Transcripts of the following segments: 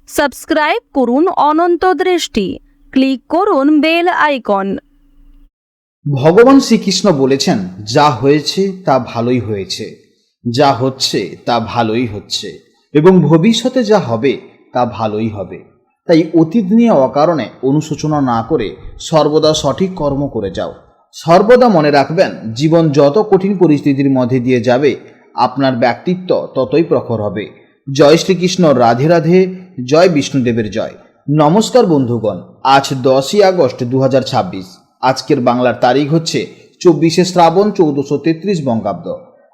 Subscribe করুন অনন্ত দৃষ্টি, click করুন বেল আইকন। ভগবান শ্রীকৃষ্ণ বলেছেন, যা হয়েছে তা ভালোই হয়েছে, যা হচ্ছে তা ভালোই হচ্ছে এবং ভবিষ্যতে যা হবে তা ভালোই হবে। তাই অতীত নিয়ে অকারণে অনুশোচনা না করে সর্বদা সঠিক কর্ম করে যাও। সর্বদা মনে রাখবেন, জীবন যত কঠিন পরিস্থিতির মধ্যে দিয়ে যাবে আপনার ব্যক্তিত্ব ততই প্রখর হবে। জয় শ্রীকৃষ্ণ, রাধে রাধে, জয় বিষ্ণুদেবের জয়। নমস্কার বন্ধুগণ, আজ 10ই আগস্ট 2026। আজকের বাংলার তারিখ হচ্ছে 24শে শ্রাবণ 1433 বঙ্গাব্দ।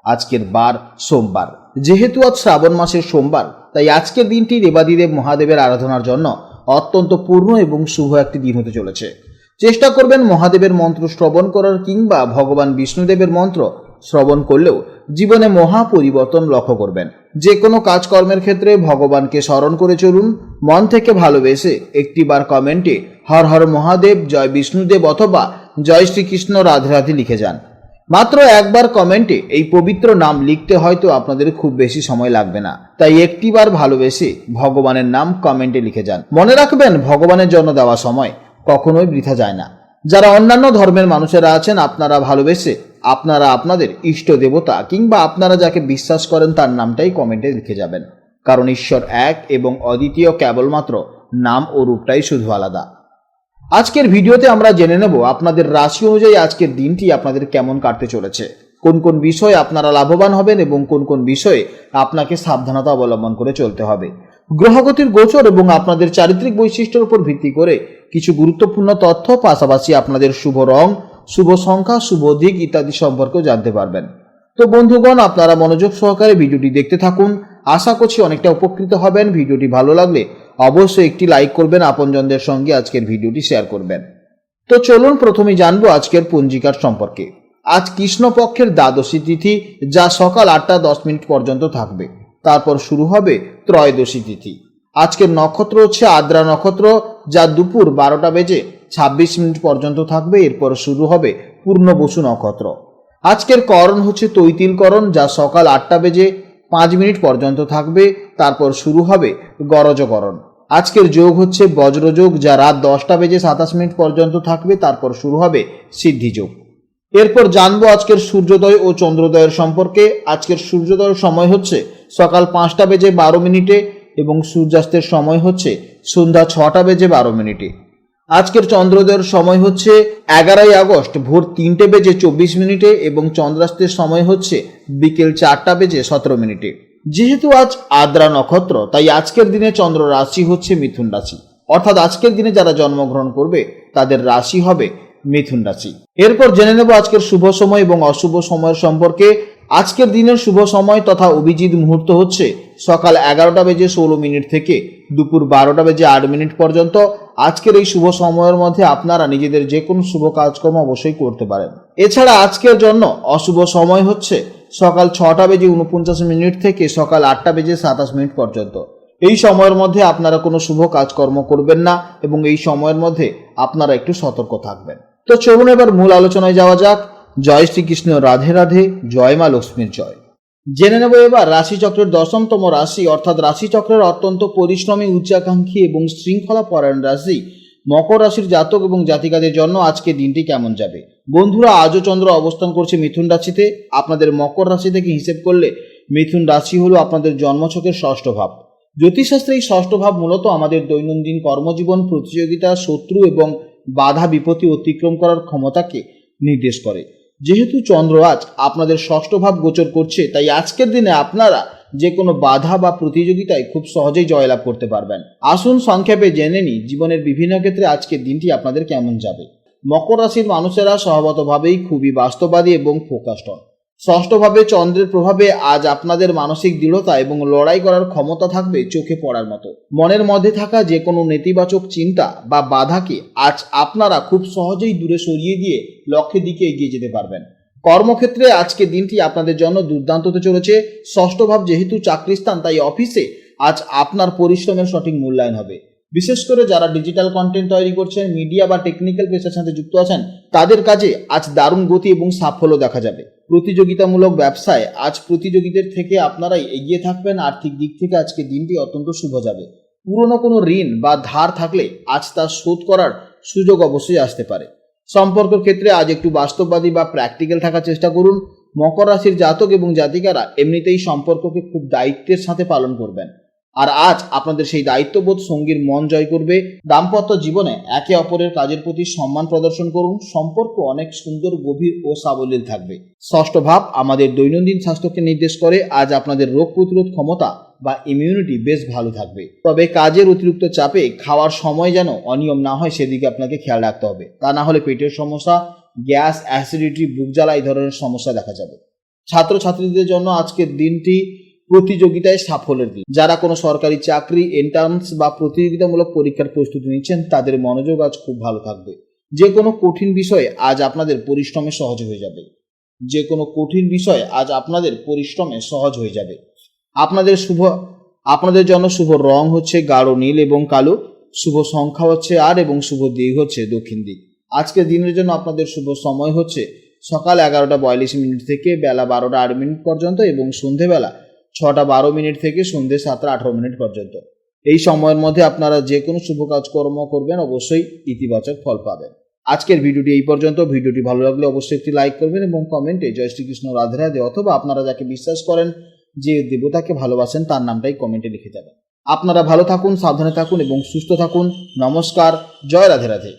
আজকের বার সোমবার। যেহেতু আজ শ্রাবণ মাসের সোমবার, তাই আজকের দিনটি দেবাদিদেব মহাদেবের আরাধনার জন্য অত্যন্ত পূর্ণ এবং শুভ একটি দিন হতে চলেছে। চেষ্টা করবেন মহাদেবের মন্ত্র শ্রবণ করার, কিংবা ভগবান বিষ্ণুদেবের মন্ত্র শ্রবণ করলেও জীবনে মহা পরিবর্তন লক্ষ্য করবেন। যে কোনো কাজকর্মের ক্ষেত্রে ভগবানকে স্মরণ করে চলুন। মন থেকে ভালোবেসে একটিবার কমেন্টে হর হর মহাদেব, জয় বিষ্ণুদেব অথবা জয় শ্রীকৃষ্ণ, রাধে রাধে লিখে যান। মাত্র একবার কমেন্টে এই পবিত্র নাম লিখতে হয়তো আপনাদের খুব বেশি সময় লাগবে না, তাই একটিবার ভালোবেসে ভগবানের নাম কমেন্টে লিখে যান। মনে রাখবেন, ভগবানের জন্য দেওয়া সময় কখনোই বৃথা যায় না। যারা অন্যান্য ধর্মের মানুষেরা আছেন, আপনারা ভালোবেসে আপনারা আপনাদের ইষ্ট দেবতা কিংবা আপনারা যাকে বিশ্বাস করেন তার নামটাই কমেন্টে লিখে যাবেন, কারণ ঈশ্বর এক এবং অদ্বিতীয়, কেবলমাত্র নাম ও রূপটাই শুধু আলাদা। আজকের ভিডিওতে আমরা জেনে নেব আপনাদের রাশি অনুযায়ী আজকের দিনটি আপনাদের কেমন কাটতে চলেছে, কোন কোন বিষয়ে আপনারা লাভবান হবেন এবং কোন কোন বিষয়ে আপনাকে সাবধানতা অবলম্বন করে চলতে হবে। গ্রহগতির গোচর এবং আপনাদের চারিত্রিক বৈশিষ্ট্যের উপর ভিত্তি করে কিছু গুরুত্বপূর্ণ তথ্য, পাশাপাশি আপনাদের শুভ রং, শুভ সংখ্যা, শুভ দিক ইত্যাদি সম্পর্কেও জানতে পারবেন। তো বন্ধুগণ, আপনারা মনোযোগ সহকারে ভিডিওটি দেখতে থাকুন। আশা করছি অনেকটা উপকৃত হবেন। ভিডিওটি ভালো লাগলে অবশ্যই একটি লাইক করবেন, আপনজনদের সঙ্গে আজকের ভিডিওটি শেয়ার করবেন। তো চলুন প্রথমেই জানবো আজকের পঞ্জিকার সম্পর্কে। আজ কৃষ্ণপক্ষের দ্বাদশী তিথি, যা সকাল 8টা 10 মিনিট পর্যন্ত থাকবে। তারপর শুরু হবে ত্রয়োদশী তিথি। আজকের নক্ষত্র হচ্ছে আদ্রা নক্ষত্র, যা দুপুর 12টা বেজে 26 মিনিট পর্যন্ত থাকবে। এরপর শুরু হবে পূর্ণবসু নক্ষত্র। আজকের করণ হচ্ছে তৈতিলকরণ, যা সকাল 8টা বেজে 5 মিনিট পর্যন্ত থাকবে। তারপর শুরু হবে গরজকরণ। আজকের যোগ হচ্ছে বজ্রযোগ, যা রাত 10টা বেজে 27 মিনিট পর্যন্ত থাকবে। তারপর শুরু হবে সিদ্ধিযোগ। এরপর জানবো আজকের সূর্যোদয় ও চন্দ্রোদয়ের সম্পর্কে। আজকের সূর্যোদয়ের সময় হচ্ছে সকাল 5টা বেজে 12 মিনিটে এবং সূর্যাস্তের সময় হচ্ছে সন্ধ্যা 6টা বেজে 12 মিনিটে। আজকের চন্দ্রোদয়ের সময় হচ্ছে 11ই আগস্ট ভোর 3টে বেজে 24 মিনিটে এবং চন্দ্রাস্তের সময় হচ্ছে বিকেল 4টা বেজে 17 মিনিটে। যেহেতু আজ আদ্রা নক্ষত্র, তাই আজকের দিনে চন্দ্র রাশি হচ্ছে মিথুন রাশি, অর্থাৎ আজকের দিনে যারা জন্মগ্রহণ করবে তাদের রাশি হবে মিথুন রাশি। এরপর জেনে নেব আজকের শুভ সময় এবং অশুভ সময়ের সম্পর্কে। আজকের দিনের শুভ সময় তথা অভিজিৎ মুহূর্ত হচ্ছে সকাল 11টা বেজে 16 মিনিট থেকে দুপুর 12টা বেজে 8 মিনিট পর্যন্ত। আজকের এই শুভ সময়ের মধ্যে আপনারা নিজেদের যে কোনো শুভ কাজকর্ম অবশ্যই করতে পারেন। এছাড়া আজকের জন্য অশুভ সময় হচ্ছে সকাল 6টা বেজে 49 মিনিট থেকে সকাল 8টা বেজে 27 মিনিট পর্যন্ত। এই সময়ের মধ্যে আপনারা কোনো শুভ কাজকর্ম করবেন না এবং এই সময়ের মধ্যে আপনারা একটু সতর্ক থাকবেন। তো চলুন এবার মূল আলোচনায় যাওয়া যাক। জয় শ্রীকৃষ্ণ, রাধে রাধে, জয় মা লক্ষ্মীর জয়। জেনে নেব এবার রাশিচক্রের 10তম রাশি, অর্থাৎ রাশিচক্রের অত্যন্ত পরিশ্রমী, উচ্চাকাঙ্ক্ষী এবং শৃঙ্খলা পরায়ণ রাশি মকর রাশির জাতক এবং জাতিকাদের জন্য আজকে দিনটি কেমন যাবে। বন্ধুরা, আজও চন্দ্র অবস্থান করছে মিথুন রাশিতে। আপনাদের মকর রাশি থেকে হিসেব করলে মিথুন রাশি হলো আপনাদের জন্মছকের ষষ্ঠ ভাব। জ্যোতিষশাস্ত্রে এই ষষ্ঠ ভাব মূলত আমাদের দৈনন্দিন কর্মজীবন, প্রতিযোগিতা, শত্রু এবং বাধা বিপত্তি অতিক্রম করার ক্ষমতাকে নির্দেশ করে। যেহেতু চন্দ্র আজ আপনাদের ষষ্ঠ ভাব গোচর করছে, তাই আজকের দিনে আপনারা যে কোনো বাধা বা প্রতিযোগিতায় খুব সহজেই জয়লাভ করতে পারবেন। আসুন সংক্ষেপে জেনে নিই জীবনের বিভিন্ন ক্ষেত্রে আজকের দিনটি আপনাদের কেমন যাবে। মকর রাশির মানুষেরা স্বভাবতভাবেই খুবই বাস্তববাদী এবং ফোকাসড হন। ষষ্ঠভাবে চন্দ্রের প্রভাবে আজ আপনাদের মানসিক দৃঢ়তা এবং লড়াই করার ক্ষমতা থাকবে চোখে পড়ার মতো। মনের মধ্যে থাকা যে কোনো নেতিবাচক চিন্তা বা বাধাকে আজ আপনারা খুব সহজেই দূরে সরিয়ে দিয়ে লক্ষ্যের দিকে এগিয়ে যেতে পারবেন। কর্মক্ষেত্রে আজকে দিনটি আপনাদের জন্য দুর্দান্ত হতে চলেছে। ষষ্ঠ ভাব যেহেতু চাকরিস্থান, তাই অফিসে আজ আপনার পরিশ্রমের সঠিক মূল্যায়ন হবে। বিশেষ করে যারা ডিজিটাল কন্টেন্ট তৈরি করছেন, মিডিয়া বা টেকনিক্যাল পেশার সাথে যুক্ত আছেন, তাদের কাজে আজ দারুণ গতি এবং সাফল্য দেখা যাবে। প্রতিযোগিতামূলক ব্যবসায় আজ প্রতিযোগীদের থেকে আপনারাই এগিয়ে থাকবেন। আর্থিক দিক থেকে আজকে দিনটি অত্যন্ত শুভ যাবে। পুরনো কোনো ঋণ বা ধার থাকলে আজ তা শোধ করার সুযোগ অবশ্যই আসতে পারে। সম্পর্কের ক্ষেত্রে আজ একটু বাস্তববাদী বা প্র্যাকটিক্যাল থাকার চেষ্টা করুন। মকর রাশির জাতক এবং জাতিকারা এমনিতেই সম্পর্ককে খুব দায়িত্বের সাথে পালন করবেন, আর আজ আপনাদের সেই দায়িত্ববোধ সঙ্গীর মন জয় করবে। দাম্পত্য জীবনে একে অপরের কাজের প্রতি সম্মান প্রদর্শন করুন। সম্পর্ক অনেক সুন্দর, গভীর ও সাবলীল থাকবে। ষষ্ঠ ভাব আমাদের দৈনন্দিন স্বাস্থ্যকে নির্দেশ করে। আজ আপনাদের রোগ প্রতিরোধ ক্ষমতা বা ইমিউনিটি বেশ ভালো থাকবে। তবে কাজের অতিরিক্ত চাপে খাওয়ার সময় যেন অনিয়ম না হয় সেদিকে আপনাকে খেয়াল রাখতে হবে। তা না হলে পেটের সমস্যা, গ্যাস, অ্যাসিডিটি, বুক জ্বালা এই ধরনের সমস্যা দেখা যাবে। ছাত্রছাত্রীদের জন্য আজকের দিনটি প্রতিযোগিতায় সাফল্যের দিন। যারা কোনো সরকারি চাকরি, এন্ট্রান্স বা প্রতিযোগিতামূলক পরীক্ষার প্রস্তুতি নিচ্ছেন তাদের মনোযোগ আজ খুব ভালো থাকবে। যে কোনো কঠিন বিষয়ে আজ আপনাদের পরিশ্রমে সহজ হয়ে যাবে। আপনাদের জন্য শুভ রং হচ্ছে গাঢ় নীল এবং কালো। শুভ সংখ্যা হচ্ছে 8 এবং শুভ দিক হচ্ছে দক্ষিণ দিক। আজকের দিনের জন্য আপনাদের শুভ সময় হচ্ছে সকাল 11:42 থেকে বেলা 12:08 পর্যন্ত এবং সন্ধেবেলা 6:12 থেকে সন্ধে 7:18 পর্যন্ত। এই সময়ের মধ্যে আপনারা যে কোনো শুভ কাজকর্ম করবেন, অবশ্যই ইতিবাচক ফল পাবেন। আজকের ভিডিওটি এই পর্যন্ত। ভিডিওটি ভালো লাগলে অবশ্যই একটি লাইক করবেন এবং কমেন্টে জয় শ্রীকৃষ্ণ, রাধে রাধে অথবা আপনারা যাকে বিশ্বাস করেন, যে দেবতাকে ভালোবাসেন, তার নামটাই কমেন্টে লিখে যাবেন। আপনারা ভালো থাকুন, সাবধানে থাকুন এবং সুস্থ থাকুন। নমস্কার, জয় রাধে রাধে।